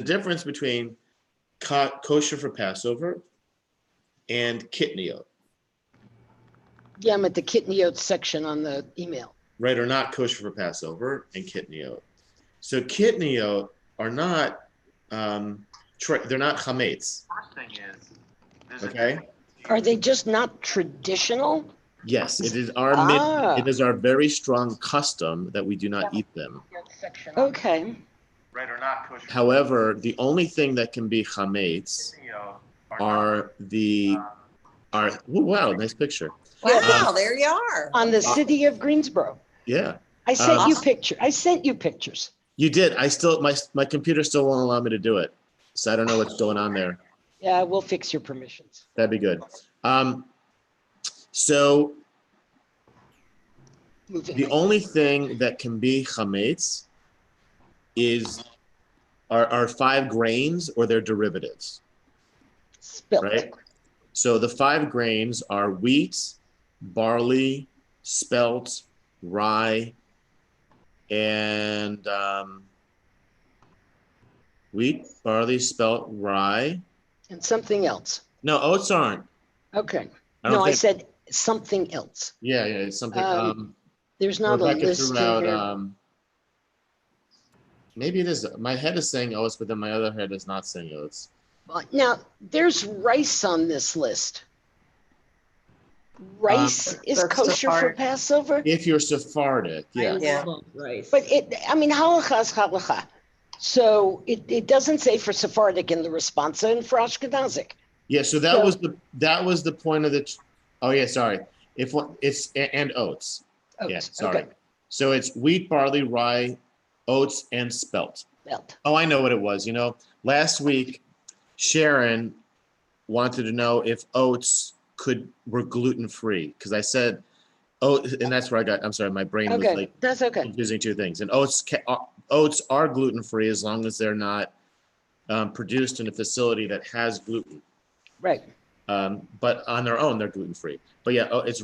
difference between kosher for Passover and kitniot. Yeah, I'm at the kitniot section on the email. Right, or not kosher for Passover and kitniot. So kitniot are not, they're not chametz. First thing is, okay. Are they just not traditional? Yes, it is it is our very strong custom that we do not eat them. Okay. right or not kosher. However, the only thing that can be chametz are oh, wow, nice picture. Wow, there you are. On the city of Greensboro. Yeah. I sent you pictures. I sent you pictures. You did. I still, my computer still won't allow me to do it. So I don't know what's going on there. Yeah, we'll fix your permissions. That'd be good. So the only thing that can be chametz are 5 grains or their derivatives. Spelt. Right? So the 5 grains are wheat, barley, spelt, rye, and wheat, barley, spelt, rye. And something else. No, oats aren't. Okay. I said something else. Yeah, it's something. There's not Rebecca a list here. Maybe it is. My head is saying oats, but then my other head is not saying oats. Now, there's rice on this list. Rice is kosher for Passover? If you're Sephardic, yeah. Rice. But halacha is halacha. So it doesn't say for Sephardic in the responsa and for Ashkenazic. Yeah, so that was the point of the. Oh yeah, sorry. And oats. Yeah, sorry. Okay. So it's wheat, barley, rye, oats, and spelt. Oh, I know what it was. Last week, Sharon wanted to know if oats were gluten-free, because I said, and that's where I'm sorry, my brain was like that's okay. confusing two things. And oats are gluten-free as long as they're not produced in a facility that has gluten. Right. But on their own, they're gluten-free. But yeah, it's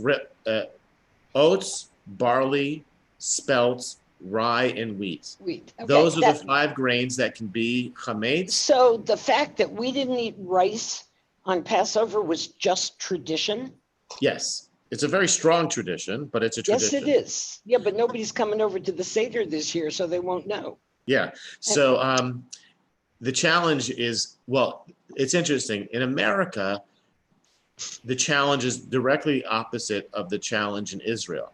oats, barley, spelt, rye, and wheat. Okay. Those are the 5 grains that can be chametz. So the fact that we didn't eat rice on Passover was just tradition? Yes. It's a very strong tradition, but it's a tradition. Yes, it is. Yeah, but nobody's coming over to the Seder this year, so they won't know. Yeah. So the challenge is, well, it's interesting. In America, the challenge is directly opposite of the challenge in Israel.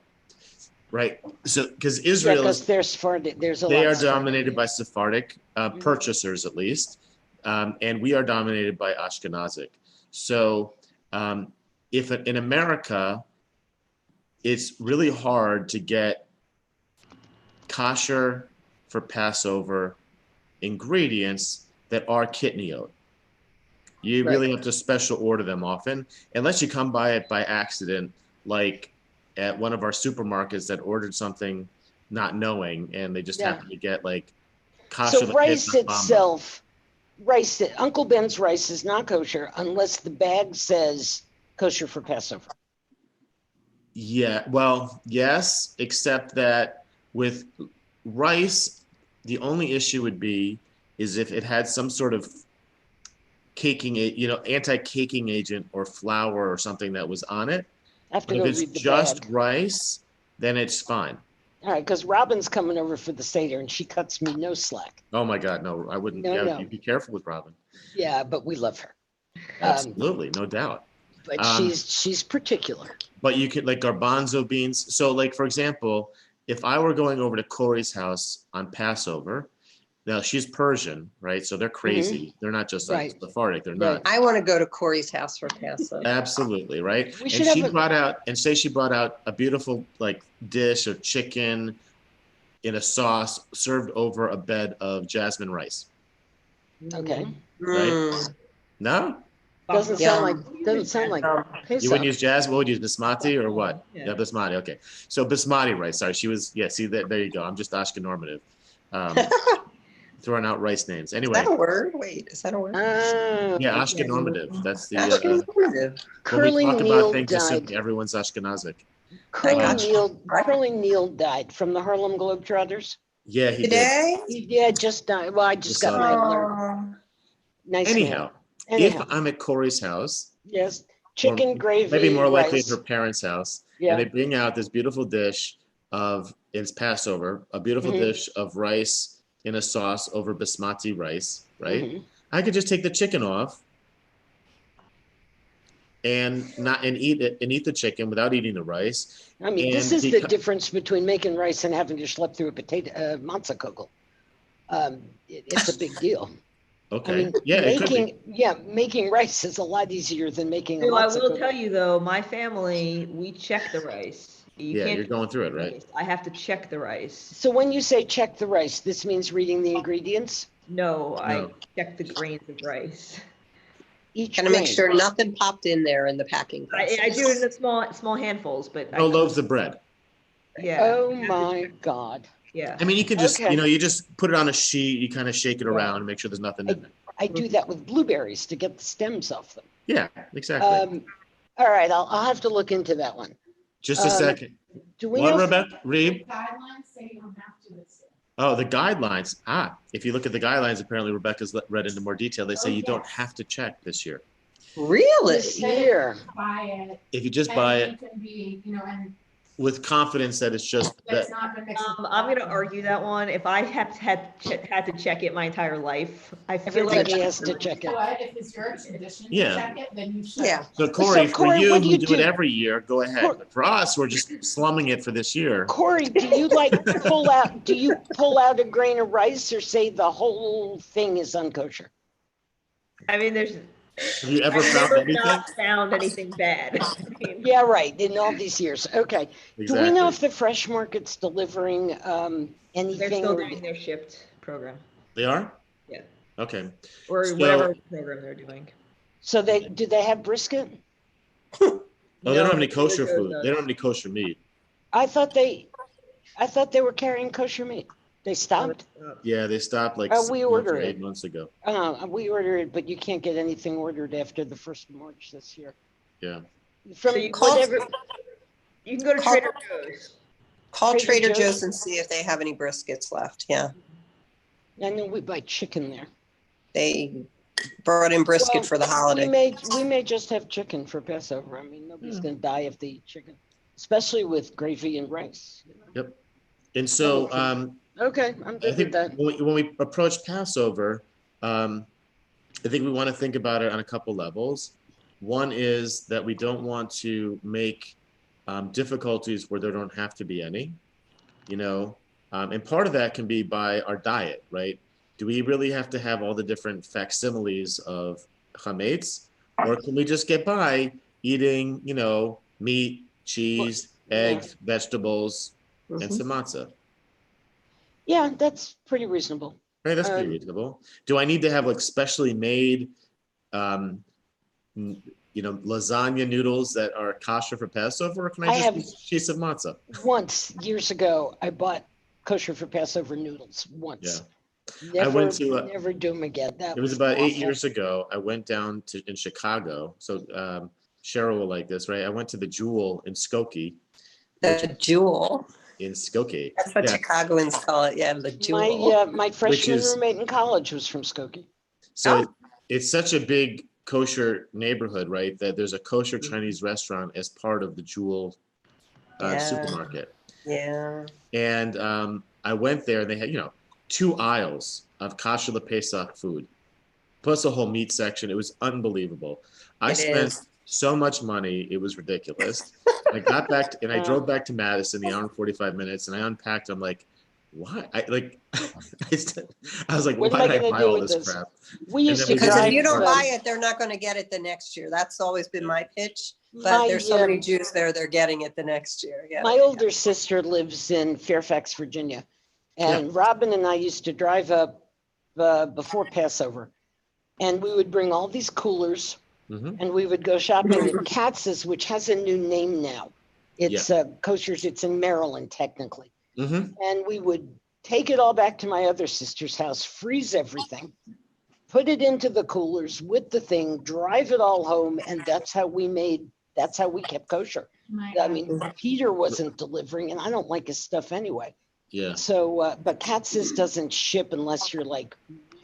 Right. So, because Israel, they're Sephardic. They are dominated by Sephardic purchasers, at least, and we are dominated by Ashkenazic. So, if in America, it's really hard to get kosher for Passover ingredients that are kitniot. You really have to special order them often, unless you come by it by accident, like at one of our supermarkets that ordered something not knowing, and they just happened to get like kosher. So rice itself, Uncle Ben's rice is not kosher unless the bag says kosher for Passover. Yeah, well, yes, except that with rice, the only issue would be is if it had some sort of caking, anti-caking agent or flour or something that was on it. But if it's just rice, then it's fine. All right, because Robin's coming over for the Seder and she cuts me no slack. Oh my God, no, I wouldn't. No. Be careful with Robin. Yeah, but we love her. Absolutely, no doubt. But she's particular. But you could like garbanzo beans. So like, for example, if I were going over to Corey's house on Passover, now she's Persian, right? So they're crazy. Mm-hmm. They're not just like Sephardic. They're not. I want to go to Corey's house for Passover. Absolutely, right? And she brought out a beautiful like dish of chicken in a sauce served over a bed of jasmine rice. Okay. Right? No? Doesn't sound like you wouldn't use jasmine. What would you use, basmati or what? Yeah, basmati. Okay. So basmati rice. Sorry, she was. Yeah. See there you go. I'm just Ashken normative. Throwing out rice names. Anyway. Is that a word? Wait, is that a word? Yeah, Ashken normative. That's the. Curly when we talk Neal about things, died. Everyone's Ashkenazic. Curly Neal died from the Harlem Globetrotters. Yeah, he did. Today? Yeah, just well, I just got saw my that. alert. Nice Anyhow, man. if I'm at Corey's house, Yes, or chicken gravy, maybe more likely at rice. her parents' house, Yeah. and they bring out this beautiful dish of, it's Passover, a beautiful Mhm. dish of rice in a sauce over basmati rice, right? Mhm. I could just take the chicken off and eat the chicken without eating the rice. I mean, this And is the difference between making rice and having to schlep through a potato matzah kugel. It's a big deal. Okay. I mean, Yeah, it could be. making rice is a lot easier than making a I matzah will kugel. tell you though, my family, we check the rice. You Yeah, can't you're going through it, right? rice. I have to check the rice. So when you say check the rice, this means reading the ingredients? No, I No. check the grains of rice. Each Gotta make grain. sure nothing popped in there in the packing I process. do it in small handfuls, but No loaves of bread. yeah. Oh I have to my check- God. Yeah. I mean, you can just, Okay. you just put it on a sheet, you kind of shake it Yeah. around and make sure there's nothing in there. I do that with blueberries to get the stems off them. Yeah, exactly. All right, I'll have to look into that one. Just a second. Do we What, know? Rebecca? Read. Guidelines say you don't have to. Oh, the guidelines. If you look at the guidelines, apparently Rebecca's read into more detail. They say you don't have to check this year. Really? This year. Buy it. If you just buy And it it can be, and with confidence that it's just that's that. not been mixed. with I'm going to water. argue that one. If I had to check it my entire life, I feel like Everybody has to check it. But if it's your tradition to Yeah. check it, then you should. Yeah. So Corey, for Corey, you what do who you do it do? every year, go ahead. But for us, we're just slumming it for this year. Corey, do you pull out a grain of rice or say the whole thing is unkosher? I mean, Have you ever I've found never anything? not found anything bad. I mean, Yeah, right, in all these years. Okay. Do we know Exactly. if the fresh market's delivering they're anything? still or- doing their shipped program They are? Yeah. Okay. or So- whatever program they're doing. So do they have brisket? Oh, they don't have any No, kosher Trader Joe's food. does. They don't have any kosher meat. I thought they were carrying kosher meat. They stopped? Yeah, they stopped like We 6 months order or it. 8 months ago. We ordered it, but you can't get anything ordered after the 1st of March this year. Yeah. From So you, Call- whatever, you can go to Call- Trader Joe's. Call Trader Trader Joe's? Joe's and see if they have any briskets left. Yeah. I know we buy chicken there. They brought in brisket Well, for the holiday. We may just have chicken for Passover. I mean, nobody's Yeah. gonna die if they eat chicken, especially with gravy and rice. And so Okay, I'm I good with think that. when we approach Passover, I think we want to think about it on a couple levels. One is that we don't want to make difficulties where there don't have to be any, and part of that can be by our diet, right? Do we really have to have all the different facsimiles of chametz, or can we just get by eating, meat, cheese, eggs, vegetables, and some matzah? Yeah, that's pretty reasonable. Right, that's pretty reasonable. Do I need to have like specially made, lasagna noodles that are kosher for Passover, or can I just use sheets of matzah? Once, years ago, I bought kosher for Passover noodles once. I went to never do them again. That it was about 8 awful. years ago. I went down in Chicago. So Cheryl will like this, right? I went to the Jewel in Skokie. The Jewel. In Skokie. That's what Yeah. Chicagoans call it. Yeah, the Jewel. My freshman is- roommate in college was from Skokie. So it's such a big kosher neighborhood, right? That there's a kosher Chinese restaurant as part of the Jewel Yeah. supermarket. Yeah. And I went there and they had, 2 aisles of kosher Pesach food, plus a whole meat section. It was unbelievable. I It spent is. so much money. It was ridiculous. I got back and I drove back to Madison, the hour and 45 minutes, and I unpacked. I'm like, why? I was like, What am why I did I gonna buy do all with this this? crap? We used then to we Because drive if you don't from- buy it, they're not going to get it the next year. That's always been my pitch. But My, there's so many Jews there, they're getting it the next year. Yeah. My older sister lives in Fairfax, Virginia. And Robin and I used to drive up before Passover. And we would bring all these coolers Mhm. and we would go shopping at Katz's, which has a new name now. It's Kosher's. It's in Maryland, technically. Mhm. And we would take it all back to my other sister's house, freeze everything, put it into the coolers with the thing, drive it all home. And that's how we kept kosher. I mean, Peter wasn't delivering and I don't like his stuff anyway. Yeah. So, but Katz's doesn't ship unless you're like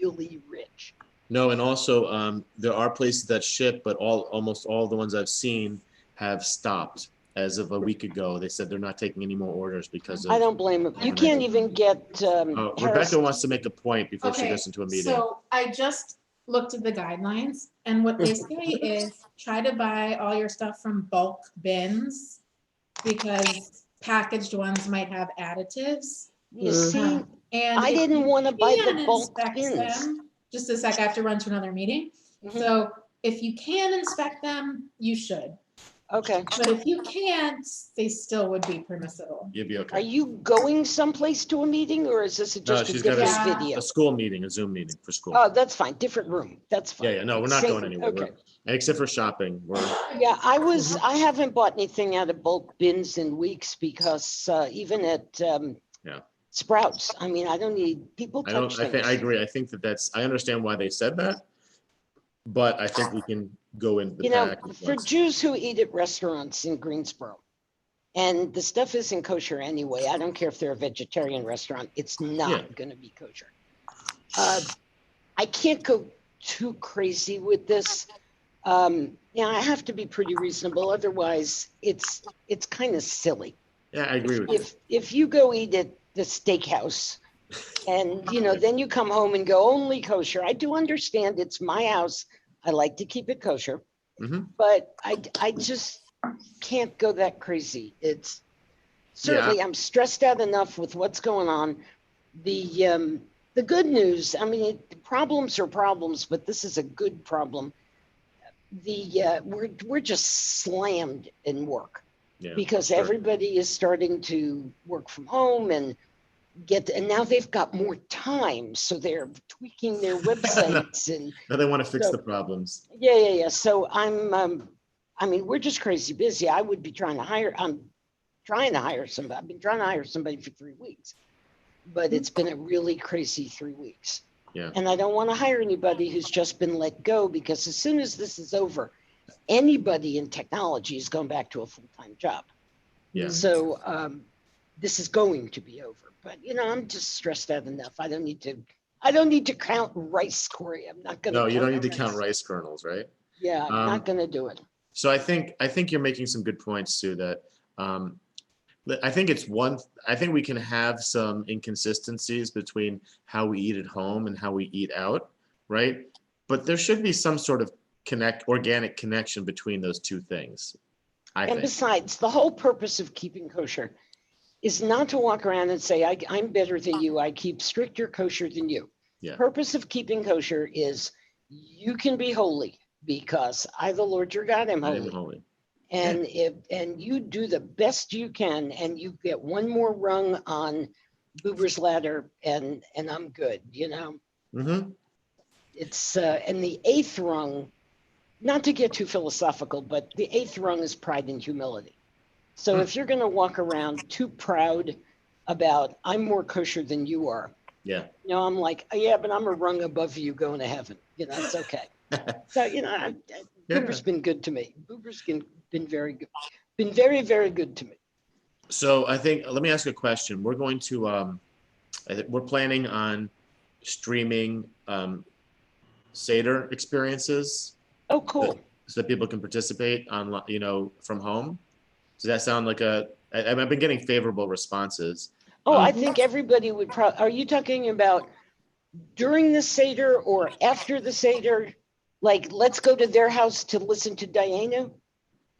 really rich. No, and also there are places that ship, but almost all the ones I've seen have stopped as of a week ago. They said they're not taking any more orders because of. I don't blame him. You can't even get Harris. Rebecca wants to make a point before she Okay, goes into a meeting. so I just looked at the guidelines, and what they say is try to buy all your stuff from bulk bins because packaged ones might have additives. You see, And I if didn't you want to buy the can bulk inspect bins. them- Just a sec, I have to run to another meeting. Mhm. So if you can inspect them, you should. Okay. But if you can't, they still would be permissible. You'd be Are okay. you going someplace to a meeting, or is this No, just a she's got different Yeah. video? a school meeting, a Zoom meeting for school. Oh, that's fine. Different room. That's fine. Yeah, no, we're not Same- going anywhere. Okay. Except for shopping. Yeah, I haven't bought anything out of bulk bins in weeks because even at Yeah. Sprouts, I mean, I don't need people I touch things. agree. I think I understand why they said that, but I think we can go into the You know, package for once. Jews who eat at restaurants in Greensboro, and the stuff isn't kosher anyway, I don't care if they're a vegetarian restaurant, it's not Yeah. going to be kosher. I can't go too crazy with this. I have to be pretty reasonable, otherwise it's kind of silly. Yeah, I agree with you. If you go eat at the steakhouse and then you come home and go only kosher, I do understand it's my house. I like to keep it kosher, Mhm. but I just can't go that crazy. It's certainly, I'm stressed out enough with what's going on. The good news, I mean, problems are problems, but this is a good problem. We're just slammed in work. Yeah, Because sure. everybody is starting to work from home and now they've got more time, so they're tweaking their websites and Now they want to fix So- the problems. yeah. So we're just crazy busy. I'm trying to hire somebody. I've been trying to hire somebody for 3 weeks, but it's been a really crazy 3 weeks. Yeah. And I don't want to hire anybody who's just been let go, because as soon as this is over, anybody in technology is going back to a full-time job. Yeah. So this is going to be over, but I'm just stressed out enough. I don't need to count rice, Corey. I'm not going to. No, you don't need to count rice kernels, right? Yeah, I'm not going to do it. So I think you're making some good points, Sue, that I think we can have some inconsistencies between how we eat at home and how we eat out, right? But there should be some sort of organic connection between those two things, I And think. besides, the whole purpose of keeping kosher is not to walk around and say, I'm better than you. I keep stricter kosher than you. Yeah. Purpose of keeping kosher is you can be holy because I, the Lord your God, am I am holy. holy. And you do the best you can, and you get one more rung on Buber's ladder, and I'm good. Mm-hmm. It's and the eighth rung, not to get too philosophical, but the eighth rung is pride and humility. So if you're going to walk around too proud about I'm more kosher than you are, Yeah. I'm like, yeah, but I'm a rung above you going to heaven. It's okay. So Buber's been good to me. Buber's been very good, been very, very good to me. So I think, let me ask you a question. We're going to, we're planning on streaming Seder experiences. Oh, cool. So that people can participate on, from home. Does that sound like I've been getting favorable responses. Oh, I think everybody would are you talking about during the Seder or after the Seder? Like, let's go to their house to listen to Diana?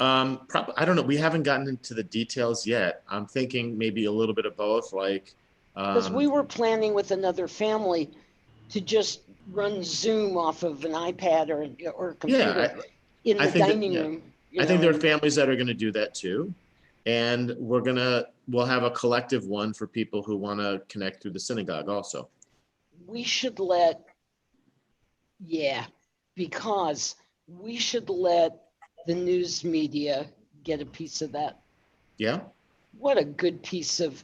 I don't know. We haven't gotten into the details yet. I'm thinking maybe a little bit of both, Because we were planning with another family to just run Zoom off of an iPad or a computer in the dining room. I think there are families that are going to do that too. And we'll have a collective one for people who want to connect through the synagogue also. We should because we should let the news media get a piece of that. Yeah. What a good piece of,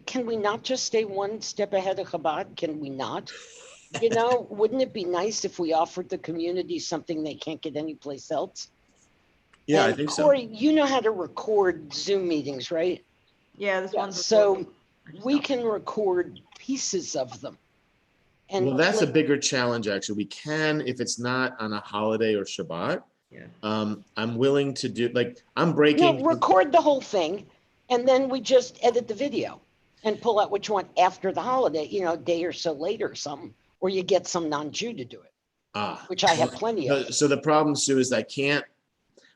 can we not just stay one step ahead of Chabad? Can we not? Wouldn't it be nice if we offered the community something they can't get anyplace else? Yeah, And I think so. Corey, you know how to record Zoom meetings, right? Yeah, this one's So we can record pieces of them. And Well, that's a clip- bigger challenge, actually. We can, if it's not on a holiday or Shabbat. Yeah. I'm willing to do, like, I'm No, breaking. record the whole thing, and then we just edit the video and pull out what you want after the holiday, a day or so later or something, or you get some non-Jew to do it, which I have plenty of. So the problem, Sue, is I can't,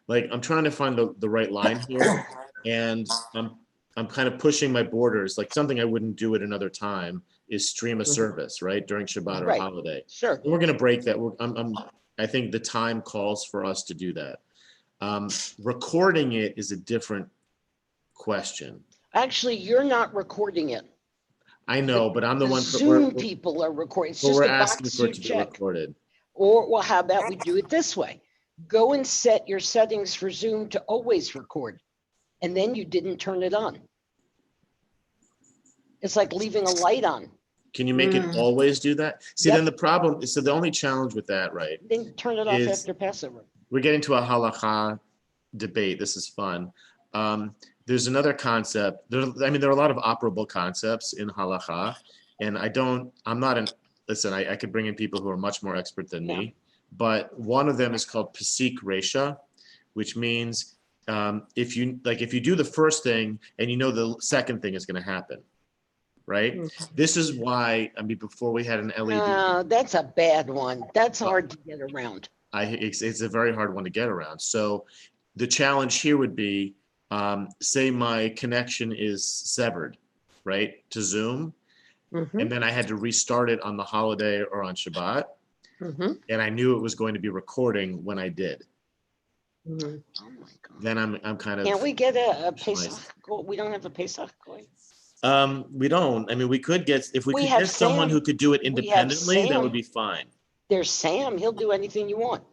like, I'm trying to find the right line here, and I'm kind of pushing my borders. Like, something I wouldn't do at another time is stream a service, right, during Shabbat or Right. holiday. Sure. We're going to break that. I think the time calls for us to do that. Recording it is a different question. Actually, you're not recording it. I know, but I'm the one. Zoom people are recording. It's just We're a asking box for you it to be check. recorded. Or, well, how about we do it this way? Go and set your settings for Zoom to always record, and then you didn't turn it on. It's like leaving a light on. Can you make it always do that? See, Yep. then the problem is, so the only challenge with that, right, Then turn it off Is- after Passover. we're getting to a halakha debate. This is fun. There's another concept. There are a lot of operable concepts in halakha, and listen, I could bring in people who are much more expert than me, but one of them is called Pesik Resha, which means if you do the first thing and the second thing is going to happen, right? This is why, before we had an LED, That's a bad one. That's hard to get around. it's a very hard one to get around. So the challenge here would be, say my connection is severed, right, to Zoom, and then I had to restart it on the holiday or on Shabbat, and I knew it was going to be recording when I did. Oh my God. Then I'm kind of. Can't we get a sliced. Pesach? We don't have a Pesach going. We don't. We could get, if we We could have get someone Sam. who could do it We have independently, that Sam. would be fine. There's Sam. He'll do anything you want.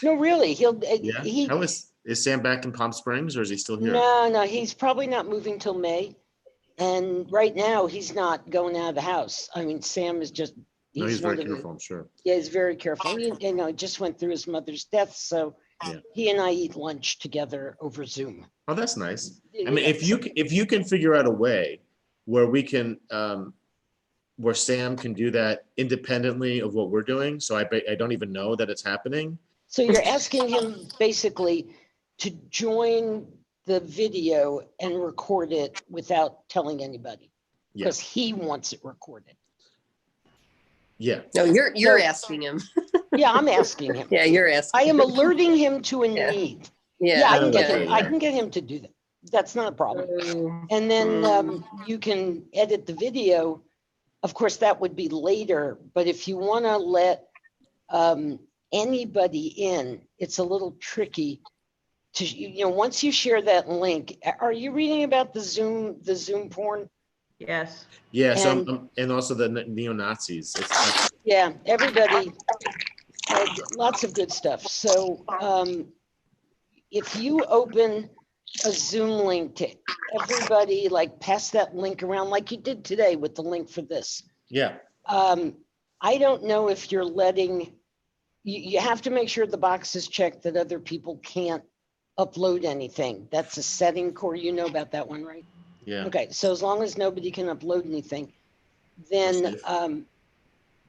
No, really. Yeah. He. Is Sam back in Palm Springs, or is he still here? No, he's probably not moving till May. And right now he's not going out of the house. Sam is just, No, he's very one of the- careful, I'm sure. Yeah, he's very careful. He just went through his mother's death. So Yeah. he and I eat lunch together over Zoom. Oh, that's nice. Yeah, If you can figure out a way where we can, where Sam can do that independently of what we're doing, so I don't even know that it's happening. So you're asking him basically to join the video and record it without telling anybody Yeah. because he wants it recorded. Yeah. No, you're So- asking him. Yeah, I'm asking him. Yeah, you're asking. I am alerting him to a Yeah. need. Yeah. Yeah, I No, can get that's him. right, I yeah. can get him to do that. That's not a problem. Mm, And then you can edit the video. Of course, that would be later, but if you want to let anybody in, it's a little tricky to, once you share that link, are you reading about the Zoom porn? Yes. Yeah. So And- and also the neo-Nazis. It's Yeah, everybody, lots of good stuff. So if you open a Zoom link to everybody, like pass that link around like you did today with the link for this. yeah. I don't know if you're letting, you have to make sure the box is checked that other people can't upload anything. That's a setting, Corey, you know about that one, right? Yeah. Okay, so as long as nobody can upload anything, then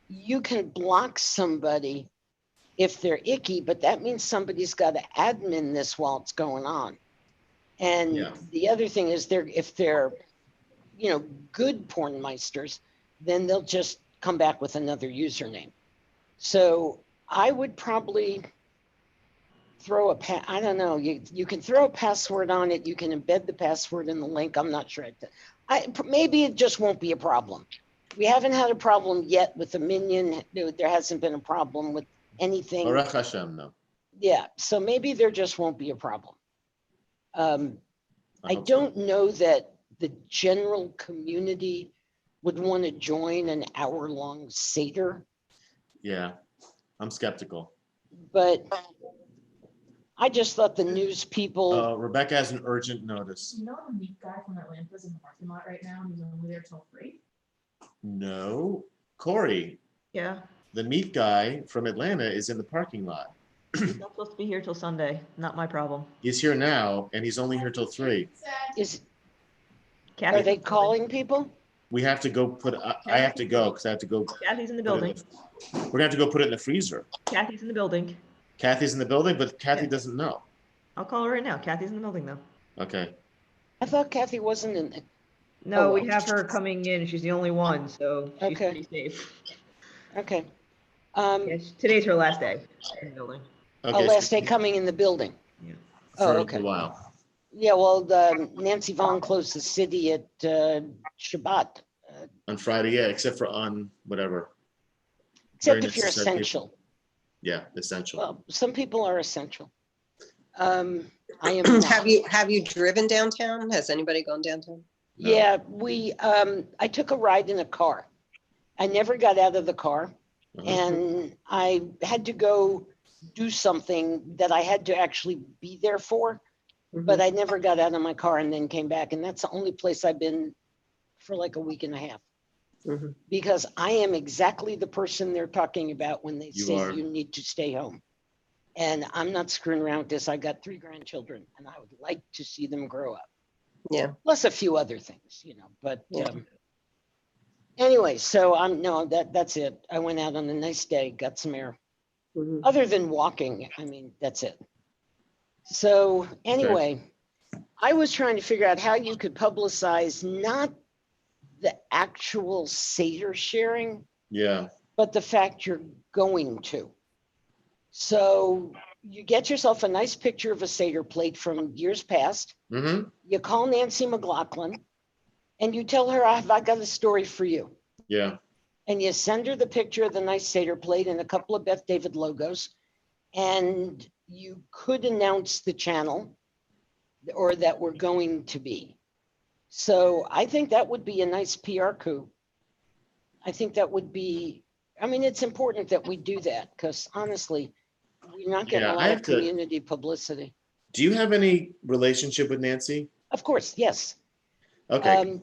you can block somebody if they're icky, but that means somebody's got to admin this while it's going on. And Yeah. the other thing is if they're, good pornmeisters, then they'll just come back with another username. So I would probably throw I don't know, you can throw a password on it. You can embed the password in the link. I'm not sure. Maybe it just won't be a problem. We haven't had a problem yet with the minion. There hasn't been a problem with anything. Baruch Hashem, no. Yeah, so maybe there just won't be a problem. I hope so. don't know that the general community would want to join an hour-long Seder, Yeah. I'm skeptical. but I just thought the news people, Rebecca has an urgent notice. You know the meat guy from Atlanta's in the parking lot right now, and he's only there till 3? No. Corey, Yeah. the meat guy from Atlanta, is in the parking lot. He's not supposed to be here till Sunday. Not my problem. He's here now, and he's only here till 3. is, Kathy's Are in they the building. calling people? We have to go put, I have to go because I have to go. Kathy's in the put it building. We're gonna have to go put it in the freezer. Kathy's in the building. Kathy's in the building, but Kathy Yeah. doesn't know. I'll call her right now. Kathy's in the building though. Okay. I thought Kathy wasn't in it. No, Oh, we well. have her coming in. She's the only one, so she's Okay. pretty safe. Okay. Yes, today's her last day in the building. Okay. Last day coming in the building. Yeah. Oh, For a okay. little while. Yeah, well, Nancy Vaughn closed the city at Shabbat, On Friday, yeah, except for on whatever. except Very if you're necessary people. essential. Yeah, essential. Well, some people are essential. I am not. Have you driven downtown? Has anybody gone downtown? No. Yeah, I took a ride in a car. I never got out of the car, Uh-huh. and I had to go do something that I had to actually be there for, but I never got out of my car and then came back. And that's the only place I've been for like a week and a half. Mhm. Because I am exactly the person they're talking about when they You say are. you need to stay home. And I'm not screwing around with this. I got 3 grandchildren and I would like to see them grow up. Yeah. Plus a few other things, but Yeah. anyway, so that's it. I went out on a nice day, got some air. Mhm. Other than walking, I mean, that's it. So anyway, I was trying to figure out how you could publicize not the actual Seder sharing, Yeah. but the fact you're going to. So you get yourself a nice picture of a Seder plate from years past. Mm-hmm. You call Nancy McLaughlin and you tell her, I got a story for you. Yeah. And you send her the picture of the nice Seder plate and a couple of Beth David logos. And you could announce the channel or that we're going to be. So I think that would be a nice PR coup. I think that would be, I mean, it's important that we do that because honestly, we're not getting Yeah, a I lot have of to- community publicity. Do you have any relationship with Nancy? Of course, yes. Okay.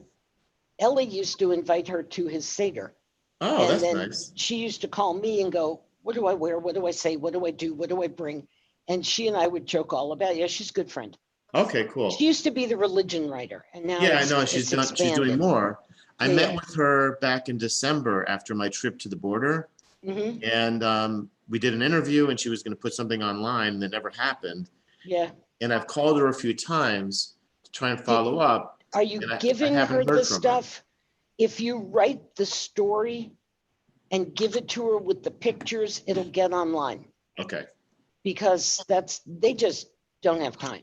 Ellie used to invite her to his Seder. Oh, And that's then nice. she used to call me and go, what do I wear? What do I say? What do I do? What do I bring? And she and I would joke all about it. Yeah, she's a good friend. Okay, cool. She used to be the religion writer and now Yeah, I it's- know. it's She's doing expanded. more. I Yeah, met yeah. with her back in December after my trip to the border. Mhm. And we did an interview and she was going to put something online and that never happened. Yeah. And I've called her a few times to try and follow up. Are you And I giving haven't her heard the from her. stuff? If you write the story and give it to her with the pictures, it'll get online Okay. because they just don't have time.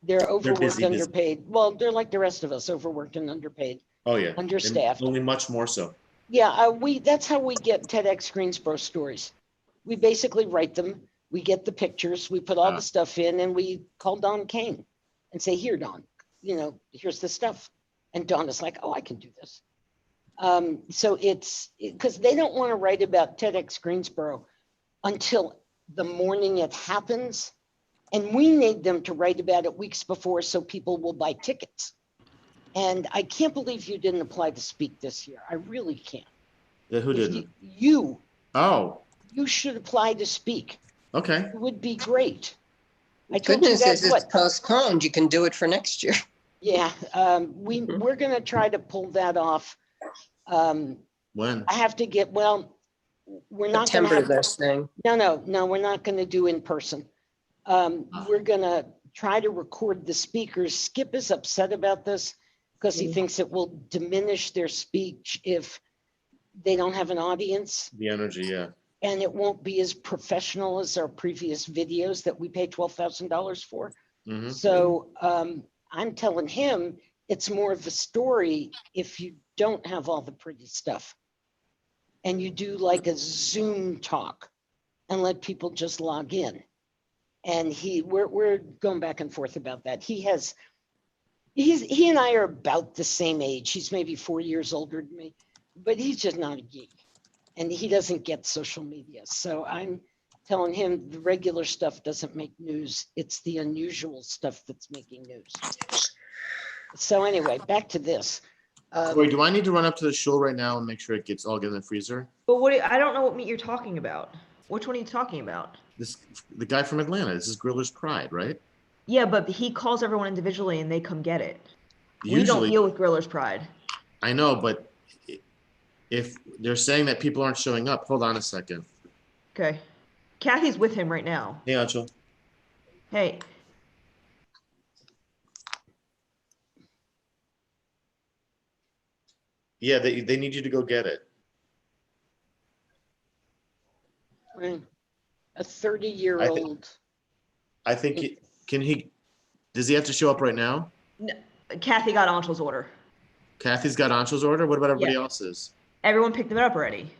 They're overworked, busy. underpaid. Well, they're like the rest of us, overworked and underpaid. Oh, yeah. Understaffed. And only much more so. Yeah, that's how we get TEDx Greensboro stories. We basically write them, we get the pictures, we put all Ah. the stuff in, and we call Don Kane and say, here, Don, here's the stuff. And Don is like, oh, I can do this. So it's because they don't want to write about TEDx Greensboro until the morning it happens. And we need them to write about it weeks before so people will buy tickets. And I can't believe you didn't apply to speak this year. I really can't. Who If didn't? You Oh, should apply to speak. okay. It would be great. I Good told you news that, is it's postponed. You can do it for next year. yeah, we're gonna try to pull that off. When? I have to we're not gonna September, have, they're saying. no, we're not gonna do in person. We're gonna try to record the speakers. Skip is upset about this because he thinks it will diminish their speech if they don't have an audience. The energy, yeah. And it won't be as professional as our previous videos that we pay $12,000 for. Hmm. So I'm telling him it's more of a story if you don't have all the pretty stuff. And you do like a Zoom talk and let people just log in. And we're going back and forth about that. He and I are about the same age. He's maybe 4 years older than me, but he's just not a geek. And he doesn't get social media. So I'm telling him the regular stuff doesn't make news. It's the unusual stuff that's making news. So anyway, back to this. Corey, do I need to run up to the shul right now and make sure it gets all get in the freezer? But I don't know what meat you're talking about. Which one are you talking about? The guy from Atlanta. This is Griller's Pride, right? Yeah, but he calls everyone individually and they come get it. We don't usually, deal with Grillers Pride. I know, but if they're saying that people aren't showing up, hold on a second. Okay. Kathy's with him right now. Hey, Anshul. Hey, Yeah, they need you to go get it. Right. A 30-year-old. I think does he have to show up right now? Kathy got Anshul's order. Kathy's got Anshul's order. What about everybody Yeah. else's? Everyone picked it up already.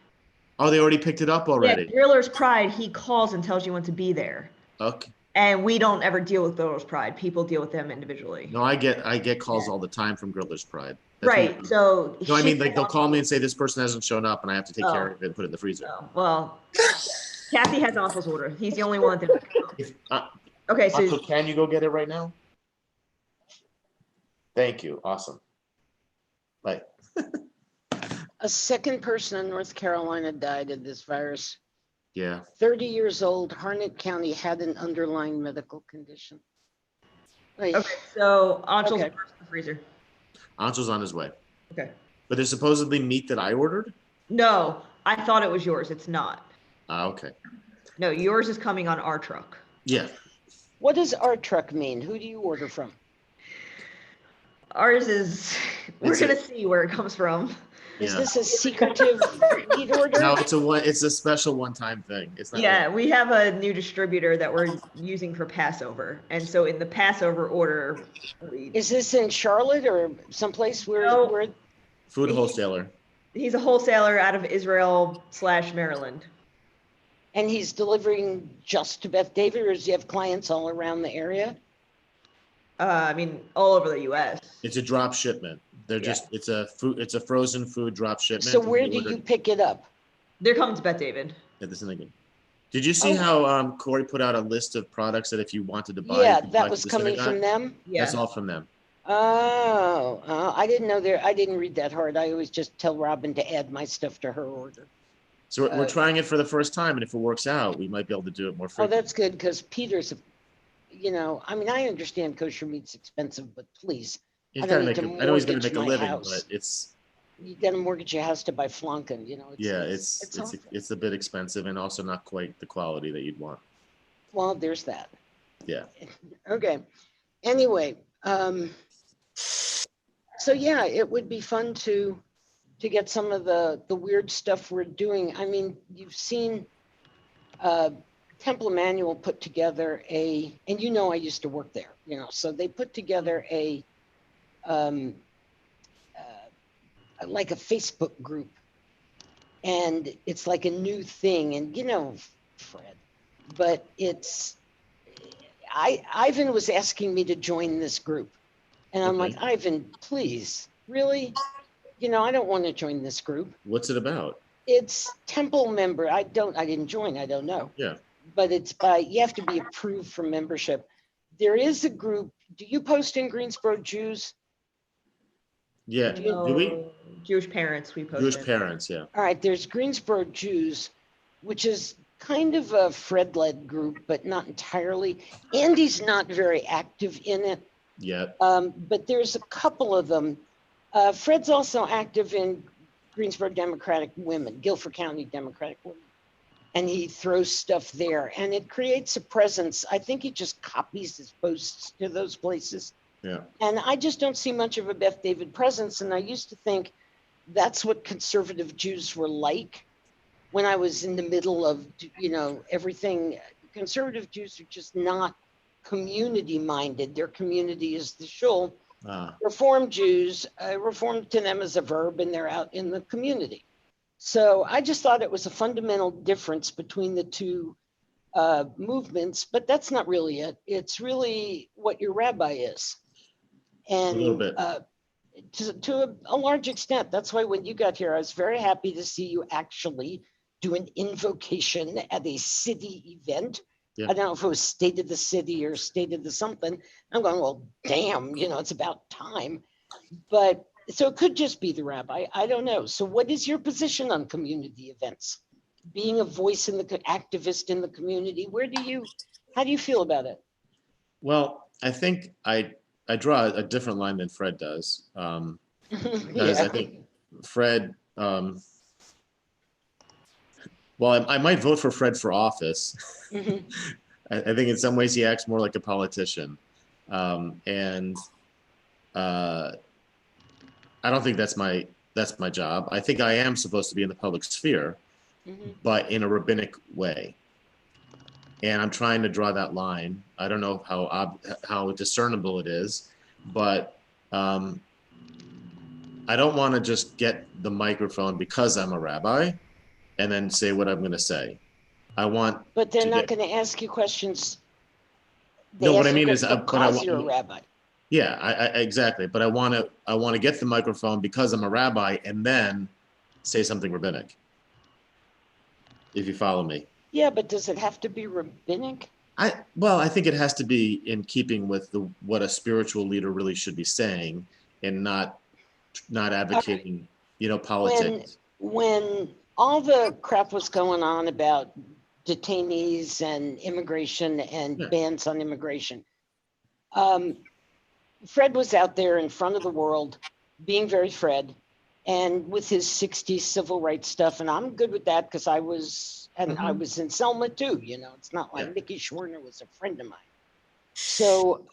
Oh, they already picked it up already. Yeah, Grillers Pride, he calls and tells you when to be there. Okay. And we don't ever deal with Grillers Pride. People deal with them individually. No, I get calls Yeah. all the time from Grillers Pride. That's Right. what- So No, I she mean, like, they'll has call me and say this person hasn't shown up and I have to take care of it and put it in the freezer. Oh, well, Kathy has Anshul's order. He's the only one that didn't. Okay, so Anshul, can you go get it right now? Thank you. Awesome. Bye. A second person in North Carolina died of this virus. Yeah. 30 years old, Harnett County had an underlying medical condition. Like, okay, so Anshul's Okay. in the freezer. Anshul's on his way. Okay. But there's supposedly meat that I ordered? No, I thought it was yours. It's not. Okay. No, yours is coming on our truck. Yeah. what does our truck mean? Who do you order from? Ours is, we're It's gonna see where it comes from. Is Yeah. this a secretive meat order? No, it's a special one-time thing. It's not Yeah, we have a new distributor that we're using for Passover. And so in the Passover order, Is this in Charlotte or someplace No. where food wholesaler. he's a wholesaler out of Israel/Maryland. and he's delivering just to Beth David, or does he have clients all around the area? I mean, all over the US. It's a drop shipment. They're just it's a frozen food drop shipment. So and where they do order- you pick it up? They're coming to Beth David. Yeah, this is again. Did you see Oh. how Corey put out a list of products that if you wanted to buy, Yeah, you could buy that to was the coming synagogue? from them? Yeah. That's all from them. Oh, I didn't know there. I didn't read that hard. I always just tell Robin to add my stuff to her order. So we're trying it for the first time, and if it works out, we might be able to do it more Oh, frequently. that's good because Peter's, I mean, I understand kosher meat's expensive, but please, He's I gotta don't make. need to I know he's going to mortgage make a my living, house. but it's you got to mortgage your house to buy Flunkin, yeah, it's awful. it's a bit expensive and also not quite the quality that you'd want. Well, there's that. Yeah. Okay. Anyway, so yeah, it would be fun to get some of the weird stuff we're doing. I mean, you've seen Temple Emmanuel put together and I used to work there, so they put together like a Facebook group, and it's like a new thing, and Fred, but Ivan was asking me to join this group, and I'm Okay. like, Ivan, please, really? I don't want to join this group. What's it about? It's Temple member. I didn't join. I don't know. Yeah. But you have to be approved for membership. There is a group. Do you post in Greensboro Jews? Yeah. Do Do we? No, Jewish parents, we posted. Jewish parents. Yeah. All right. There's Greensboro Jews, which is kind of a Fred-led group, but not entirely. Andy's not very active in it. Yeah. But there's a couple of them. Fred's also active in Greensboro Democratic Women, Guilford County Democratic Women. And he throws stuff there, and it creates a presence. I think he just copies his posts to those places. Yeah. And I just don't see much of a Beth David presence. And I used to think that's what conservative Jews were like when I was in the middle of, everything. Conservative Jews are just not community minded. Their community is the shul. Reformed Jews, reformed to them as a verb, and they're out in the community. So I just thought it was a fundamental difference between the two movements, but that's not really it. It's really what your rabbi is. And A little bit. to a large extent, that's why when you got here, I was very happy to see you actually do an invocation at a city event. Yeah. I don't know if it was State of the City or State of the something. I'm going, well, damn, it's about time. But so it could just be the rabbi. I don't know. So what is your position on community events? Being a voice in the activist in the community, how do you feel about it? Well, I think I I draw a different line than Fred does. Because I Yeah. think Fred, well, I might vote for Fred for office. Mhm. I think in some ways he acts more like a politician. And I don't think that's my job. I think I am supposed to be in the public sphere, Mhm. but in a rabbinic way. And I'm trying to draw that line. I don't know how discernible it is, but I don't want to just get the microphone because I'm a rabbi and then say what I'm going to say. I want But they're to not get. going to ask you questions. They No, what I ask you mean is, questions but I because you're a want. rabbi. Yeah, exactly. But I want to get the microphone because I'm a rabbi and then say something rabbinic. If you follow me. Yeah, but does it have to be rabbinic? I think it has to be in keeping with what a spiritual leader really should be saying, and not advocating, When politics. when all the crap was going on about detainees and immigration and Yeah. bans on immigration, Fred was out there in front of the world being very Fred and with his 60s civil rights stuff. And I'm good with that because I was in Selma too. It's not like Yeah. Mickey Schwerner was a friend of mine. So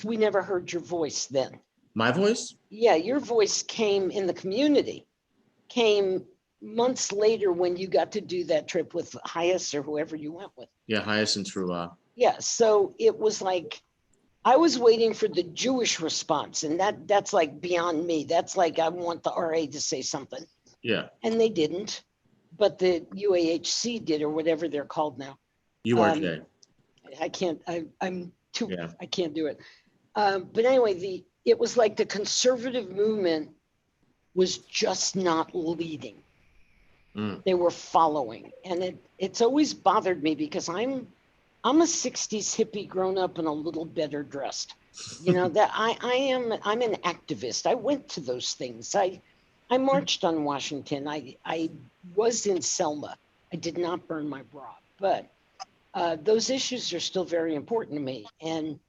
we never heard your voice then. My voice? Yeah, your voice came in the community, came months later when you got to do that trip with Hayes or whoever you went with. Yeah, Hyacinth Trua. Yeah, so it was like, I was waiting for the Jewish response, and that's like beyond me. That's like, I want the RA to say something, Yeah, and they didn't, but the UAHC did, or whatever they're called now. URJ. I can't, I'm too, Yeah. I can't do it. But anyway, it was like the conservative movement was just not leading. Mm. They were following. And it's always bothered me because I'm a 60s hippie grown up and a little better dressed. That I'm an activist. I went to those things. I marched on Washington. I was in Selma. I did not burn my bra, but those issues are still very important to me. And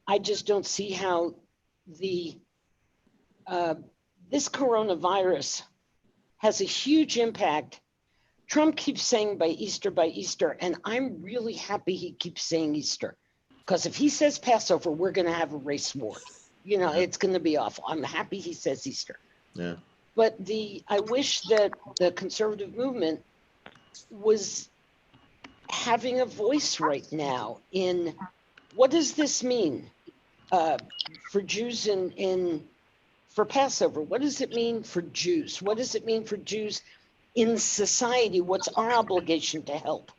I just don't see how this coronavirus has a huge impact. Trump keeps saying by Easter, and I'm really happy he keeps saying Easter, because if he says Passover, we're going to have a race war. It's going to be awful. I'm happy he says Easter. Yeah. But I wish that the conservative movement was having a voice right now in what does this mean for Jews for Passover? What does it mean for Jews? What does it mean for Jews in society? What's our obligation to help?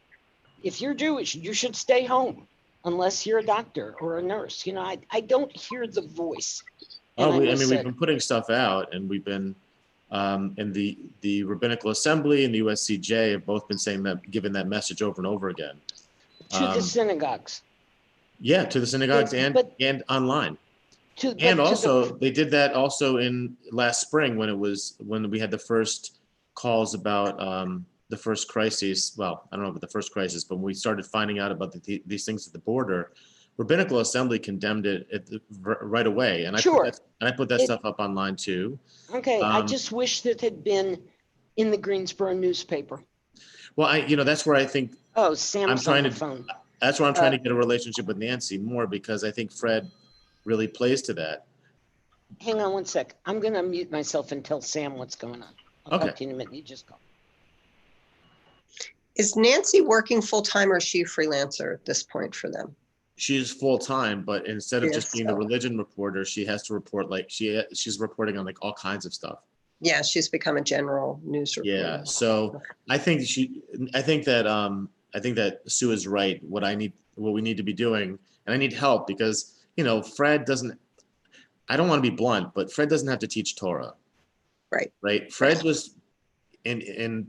If you're Jewish, you should stay home unless you're a doctor or a nurse. I don't hear the voice. We've been putting stuff out, and we've been and the Rabbinical Assembly and the USCJ have both been saying that, giving that message over and over again. To the synagogues. Yeah, to the synagogues and online. They did that also in last spring when we had the first calls about the first crises. Well, I don't know about the first crisis, but when we started finding out about these things at the border, Rabbinical Assembly condemned it right away, and I put that stuff up online too. Okay, I just wish that had been in the Greensboro newspaper. Well, that's where I think. Oh, Sam's on the phone. That's where I'm trying to get a relationship with Nancy more, because I think Fred really plays to that. Hang on one sec. I'm going to mute myself and tell Sam what's going on. I'll talk to you in a minute. You just call. Is Nancy working full-time, or is she a freelancer at this point for them? She's full-time, but instead of just being the religion reporter, she has to report she's reporting on like all kinds of stuff. Yeah, she's become a general news reporter. Yeah, so I think that Sue is right. What we need to be doing, and I need help because Fred doesn't. I don't want to be blunt, but Fred doesn't have to teach Torah. Right. Right. Fred was, and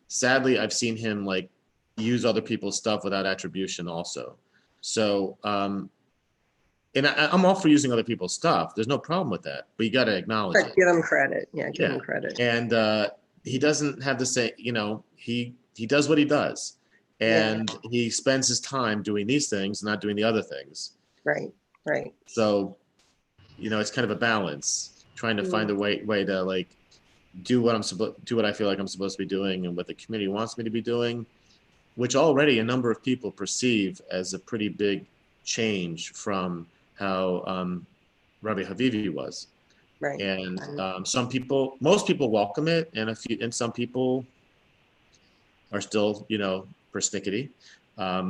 sadly, I've seen him like use other people's stuff without attribution also. So, and I'm all for using other people's stuff. There's no problem with that, but you got to acknowledge it. Give him credit. Yeah, give him credit. And he doesn't have to say, he does what he does, and he spends his time doing these things, not doing the other things. Right, right. So, it's kind of a balance, trying to find a way to like do what I feel like I'm supposed to be doing and what the community wants me to be doing, which already a number of people perceive as a pretty big change from how Rabbi Havivi was. Right. And most people welcome it, and some people are still, persnickety. I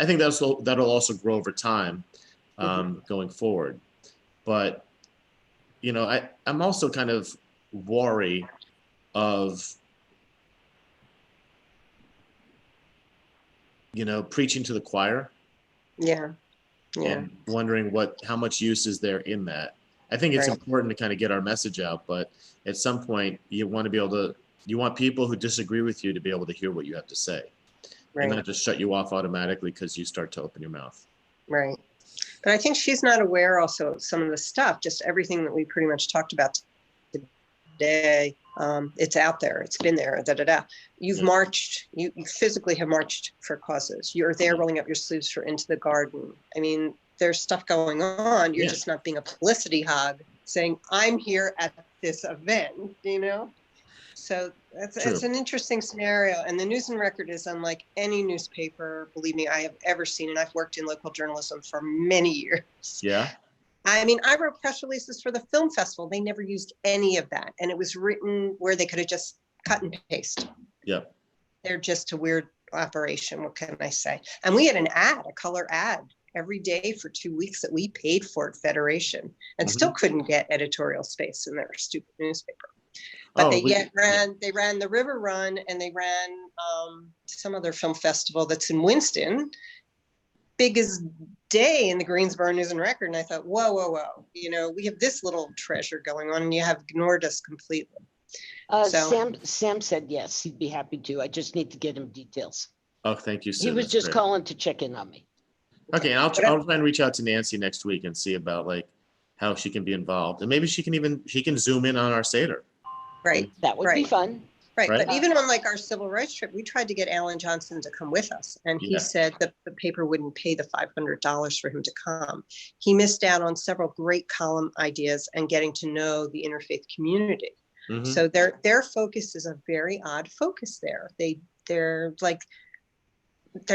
think that'll also grow over time, going forward. But, I'm also kind of wary of, preaching to the choir. Yeah. Yeah. And wondering how much use is there in that. I think it's important to kind of get our message out, but at some point you want people who disagree with you to be able to hear what you have to say, and not just shut you off automatically because you start to open your mouth. Right. But I think she's not aware also of some of the stuff, just everything that we pretty much talked about today. It's out there. It's been there. You've marched. You physically have marched for causes. You're there rolling up your sleeves for Into the Garden. I mean, there's stuff going on. You're just not being a publicity hog saying, I'm here at this event, So it's an interesting scenario. And the News and Record is unlike any newspaper, believe me, I have ever seen. And I've worked in local journalism for many years. Yeah. I mean, I wrote press releases for the film festival. They never used any of that. And it was written where they could have just cut and paste. Yeah. They're just a weird operation. What can I say? And we had a color ad every day for 2 weeks that we paid for at Federation, and still couldn't get editorial space in their stupid newspaper. But they ran the River Run, and they ran some other film festival that's in Winston. Biggest day in the Greensboro News and Record. And I thought, whoa. We have this little treasure going on, and you have ignored us completely. Sam said yes, he'd be happy to. I just need to get him details. Oh, thank you, Sue. He was just calling to check in on me. Okay, and I'll try and reach out to Nancy next week and see about like how she can be involved, and maybe she can zoom in on our Seder. Right. That would be fun. Right. But even on like our civil rights trip, we tried to get Alan Johnson to come with us. And he said that the paper wouldn't pay the $500 for him to come. He missed out on several great column ideas and getting to know the interfaith community. So their focus is a very odd focus there. They're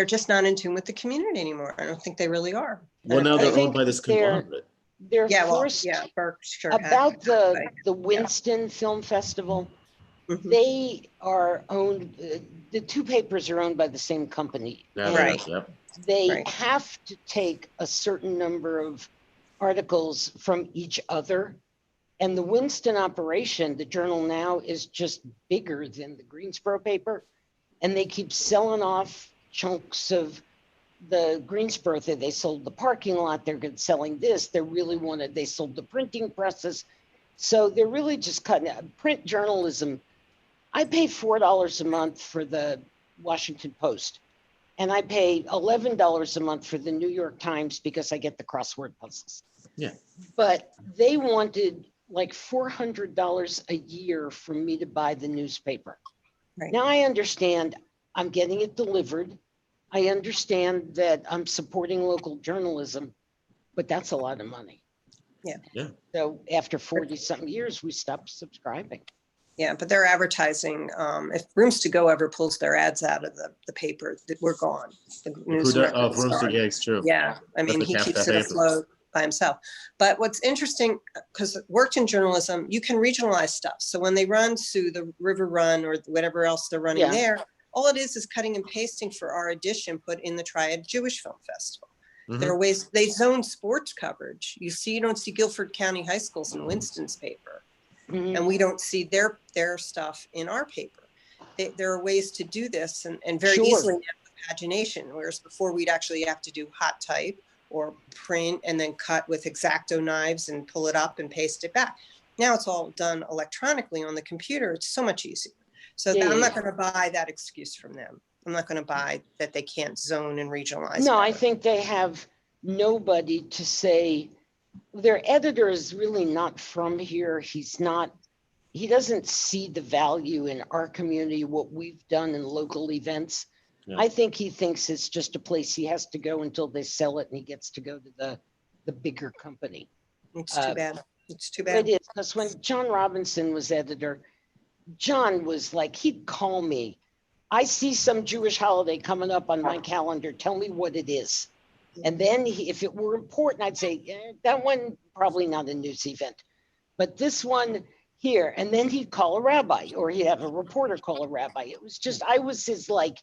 just not in tune with the community anymore. I don't think they really are. Well, now they're owned by this conglomerate. Berkshire about the Winston Film Festival. They are owned, the two papers are owned by the same company. They have to take a certain number of articles from each other. And the Winston operation, the Journal Now, is just bigger than the Greensboro paper. And they keep selling off chunks of the Greensboro thing. They sold the parking lot, they're selling this. They sold the printing presses. So they're really just cutting out print journalism. I pay $4 a month for the Washington Post, and I pay $11 a month for the New York Times because I get the crossword puzzles. Yeah. But they wanted like $400 a year for me to buy the newspaper. Right. Now I understand I'm getting it delivered. I understand that I'm supporting local journalism, but that's a lot of money. Yeah. So after 40 something years, we stopped subscribing. Yeah, but they're advertising. If Rooms to Go ever pulls their ads out of the paper, we're gone. The News and Record Rooms to Go, it's true. Yeah, I mean, he keeps it afloat by himself. But what's interesting, because worked in journalism, you can regionalize stuff. So when they run Sue, the River Run or whatever else they're running there, all it is cutting and pasting for our edition put in the Triad Jewish Film Festival. There are ways they zone sports coverage. You don't see Guilford County High Schools in Winston's paper. And we don't see their stuff in our paper. There are ways to do this and very easily with pagination, whereas before we'd actually have to do hot type or print and then cut with X-Acto knives and pull it up and paste it back. Now it's all done electronically on the computer. It's so much easier. So I'm not going to buy that excuse from them. I'm not going to buy that they can't zone and regionalize. No, I think they have nobody to say. Their editor is really not from here. He doesn't see the value in our community, what we've done in local events. I think he thinks it's just a place he has to go until they sell it and he gets to go to the bigger company. It's too bad. It's too It bad. is, because when John Robinson was editor, John was like, he'd call me. I see some Jewish holiday coming up on my calendar. Tell me what it is. And then if it were important, I'd say, that one, probably not a news event, but this one here. And then he'd call a rabbi, or he'd have a reporter call a rabbi. It was just, I was his like,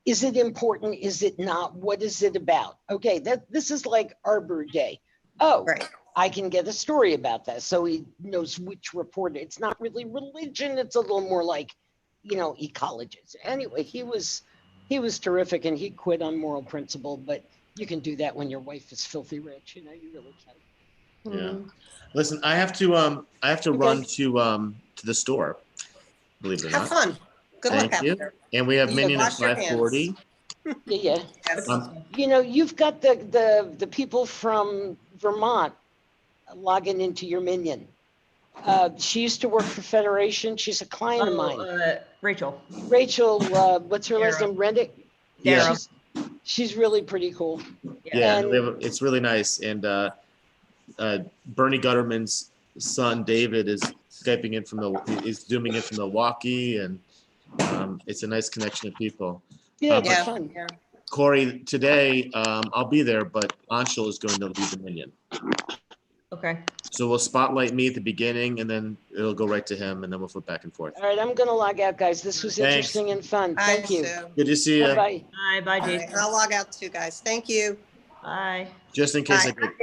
is it important? Is it not? What is it about? Okay, this is like Arbor Day. Oh, Right. I can get a story about that. So he knows which reporter. It's not really religion. It's a little more like, ecologists. Anyway, he was terrific, and he quit on moral principle, but you can do that when your wife is filthy rich. You really can. Yeah. Listen, I have to run to the store. Believe it or Have not. fun. Good luck Thank out you. there. And we have Yeah, Minion at wash your hands. 5:40. Yeah. Yes. You've got the people from Vermont logging into your Minion. She used to work for Federation. She's a client of mine. Rachel. Rachel, what's her last name? Rendick? Yeah. She's really pretty cool. Yeah, And- it's really nice. And Bernie Gutterman's son David is Skyping in is zooming in from Milwaukee, and it's a nice connection of people. Yeah, but it's fun. Yeah. Corey, today I'll be there, but Anshul is going to lead the Minion. Okay. So we'll spotlight me at the beginning, and then it'll go right to him, and then we'll flip back and forth. All right, I'm going to log out, guys. This was Thanks. interesting and fun. Bye, Thank you. Sue. Good to see you. Bye-bye. Bye, All right, Jason. I'll log out too, guys. Thank you. Bye. Just in case Bye. I get